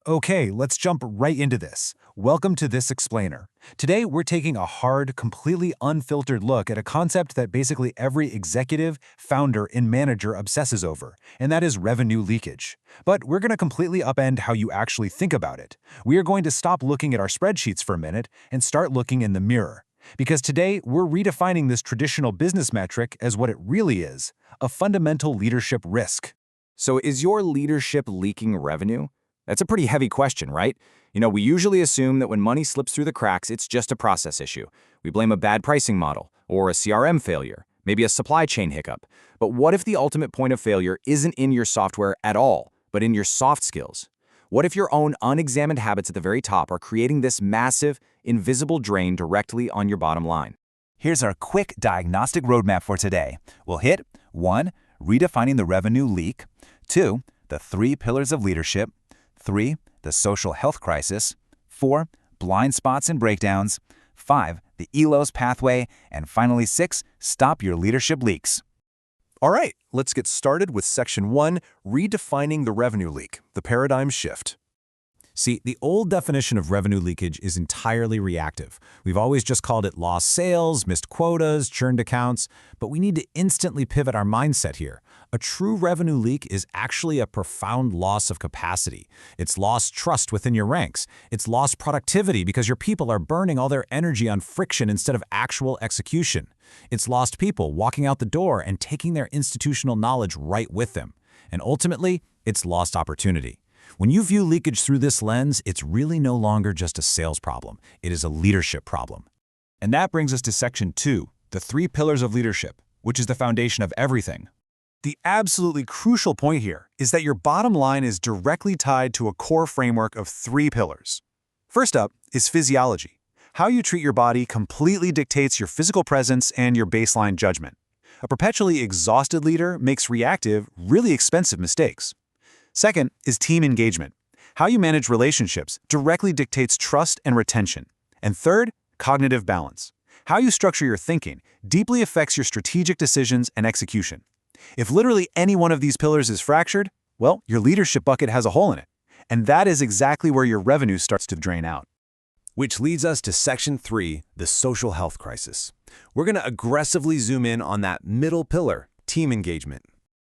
Okay, let's jump right into this. Welcome to This Explainer. Today, we're taking a hard, completely unfiltered look at a concept that basically every executive, founder, and manager obsesses over, and that is revenue leakage. But we're going to completely upend how you actually think about it. We are going to stop looking at our spreadsheets for a minute and start looking in the mirror. Because today, we're redefining this traditional business metric as what it really is, a fundamental leadership risk. So is your leadership leaking revenue? That's a pretty heavy question, right? We usually assume that when money slips through the cracks, it's just a process issue. We blame a bad pricing model, or a CRM failure, maybe a supply chain hiccup. But what if the ultimate point of failure isn't in your software at all, but in your soft skills? What if your own unexamined habits at the very top are creating this massive, invisible drain directly on your bottom line? Here's our quick diagnostic roadmap for today. We'll hit 1. Redefining the revenue leak. 2. The 3 pillars of leadership. 3. The social health crisis. 4. Blind spots and breakdowns. 5. The ELOS pathway. And finally 6. Stop your leadership leaks. All right, let's get started with Section 1, Redefining the Revenue Leak, the Paradigm Shift. See, the old definition of revenue leakage is entirely reactive. We've always just called it lost sales, missed quotas, churned accounts, but we need to instantly pivot our mindset here. A true revenue leak is actually a profound loss of capacity. It's lost trust within your ranks. It's lost productivity because your people are burning all their energy on friction instead of actual execution. It's lost people walking out the door and taking their institutional knowledge right with them. And ultimately, it's lost opportunity. When you view leakage through this lens, it's really no longer just a sales problem. It is a leadership problem. And that brings us to Section 2, the 3 pillars of leadership, which is the foundation of everything. The absolutely crucial point here is that your bottom line is directly tied to a core framework of 3 pillars. First up is physiology. How you treat your body completely dictates your physical presence and your baseline judgment. A perpetually exhausted leader makes reactive, really expensive mistakes. Second is team engagement. How you manage relationships directly dictates trust and retention. And third, cognitive balance. How you structure your thinking deeply affects your strategic decisions and execution. If literally any one of these pillars is fractured, well, your leadership bucket has a hole in it. And that is exactly where your revenue starts to drain out. Which leads us to Section 3, the social health crisis. We're going to aggressively zoom in on that middle pillar, team engagement.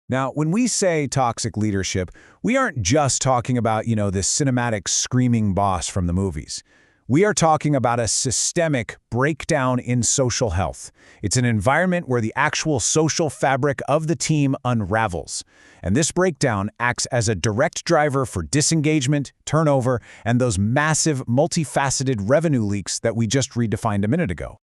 Now, when we say toxic leadership, we aren't just talking about, this cinematic screaming boss from the movies. We are talking about a systemic breakdown in social health. It's an environment where the actual social fabric of the team unravels. And this breakdown acts as a direct driver for disengagement, turnover, and those massive, multifaceted revenue leaks that we just redefined a minute ago.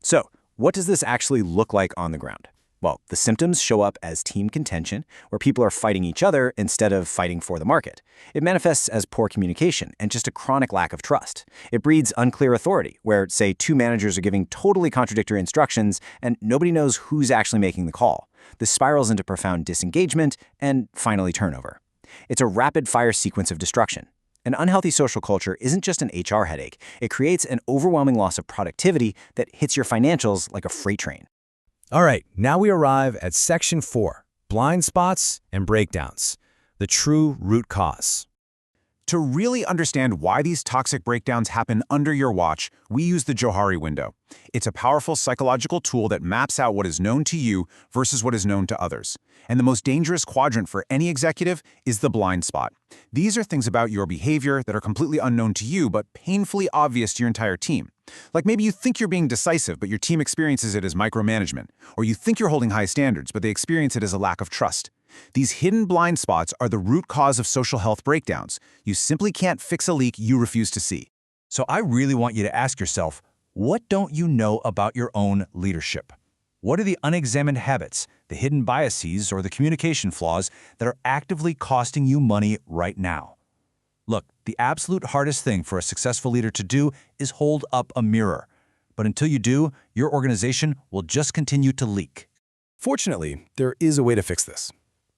So, what does this actually look like on the ground? Well, the symptoms show up as team contention, where people are fighting each other instead of fighting for the market. It manifests as poor communication and just a chronic lack of trust. It breeds unclear authority, where, say, 2 managers are giving totally contradictory instructions and nobody knows who's actually making the call. This spirals into profound disengagement and, finally, turnover. It's a rapid-fire sequence of destruction. An unhealthy social culture isn't just an HR headache. It creates an overwhelming loss of productivity that hits your financials like a freight train. All right, now we arrive at Section 4, blind spots and breakdowns, the true root cause. To really understand why these toxic breakdowns happen under your watch, we use the Johari window. It's a powerful psychological tool that maps out what is known to you versus what is known to others. And the most dangerous quadrant for any executive is the blind spot. These are things about your behavior that are completely unknown to you but painfully obvious to your entire team. Like maybe you think you're being decisive, but your team experiences it as micromanagement. Or you think you're holding high standards, but they experience it as a lack of trust. These hidden blind spots are the root cause of social health breakdowns. You simply can't fix a leak you refuse to see. So I really want you to ask yourself, what don't you know about your own leadership? What are the unexamined habits, the hidden biases, or the communication flaws that are actively costing you money right now? Look, the absolute hardest thing for a successful leader to do is hold up a mirror. But until you do, your organization will just continue to leak. Fortunately, there is a way to fix this.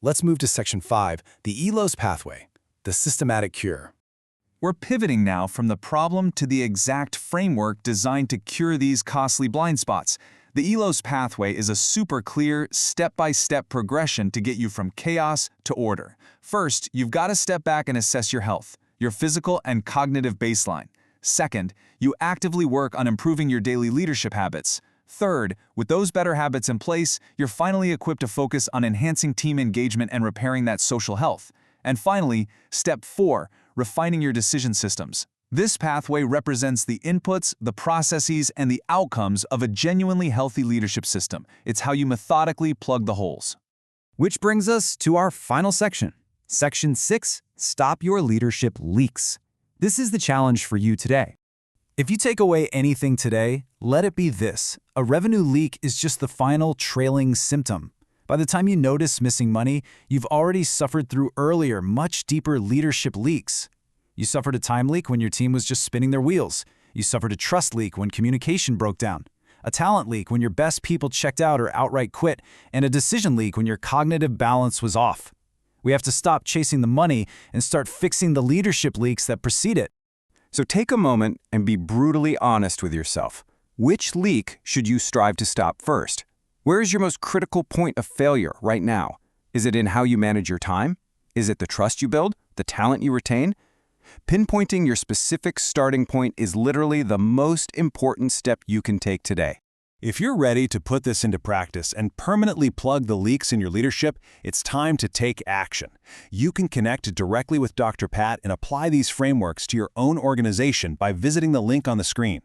Let's move to Section 5, the ELOS pathway, the systematic cure. We're pivoting now from the problem to the exact framework designed to cure these costly blind spots. The ELOS pathway is a super clear, step-by-step progression to get you from chaos to order. First, you've got to step back and assess your health. your physical and cognitive baseline. Second, you actively work on improving your daily leadership habits. Third, with those better habits in place, you're finally equipped to focus on enhancing team engagement and repairing that social health. And finally, step 4, refining your decision systems. This pathway represents the inputs, the processes, and the outcomes of a genuinely healthy leadership system. It's how you methodically plug the holes. Which brings us to our final section. Section 6, Stop Your Leadership Leaks. This is the challenge for you today. If you take away anything today, let it be this. A revenue leak is just the final trailing symptom. By the time you notice missing money, you've already suffered through earlier, much deeper leadership leaks. You suffered a time leak when your team was just spinning their wheels. You suffered a trust leak when communication broke down. A talent leak when your best people checked out or outright quit. And a decision leak when your cognitive balance was off. We have to stop chasing the money and start fixing the leadership leaks that precede it. So take a moment and be brutally honest with yourself. Which leak should you strive to stop first? Where is your most critical point of failure right now? Is it in how you manage your time? Is it the trust you build? The talent you retain? Pinpointing your specific starting point is literally the most important step you can take today. If you're ready to put this into practice and permanently plug the leaks in your leadership, it's time to take action. You can connect directly with Dr. Pat and apply these frameworks to your own organization by visiting the link on the screen.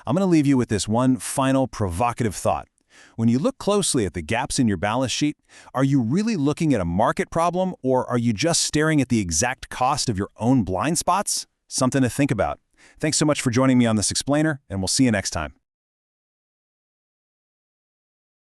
I'm going to leave you with this one final provocative thought. When you look closely at the gaps in your balance sheet, are you really looking at a market problem, or are you just staring at the exact cost of your own blind spots? Something to think about. Thanks so much for joining me on this explainer, and we'll see you next time.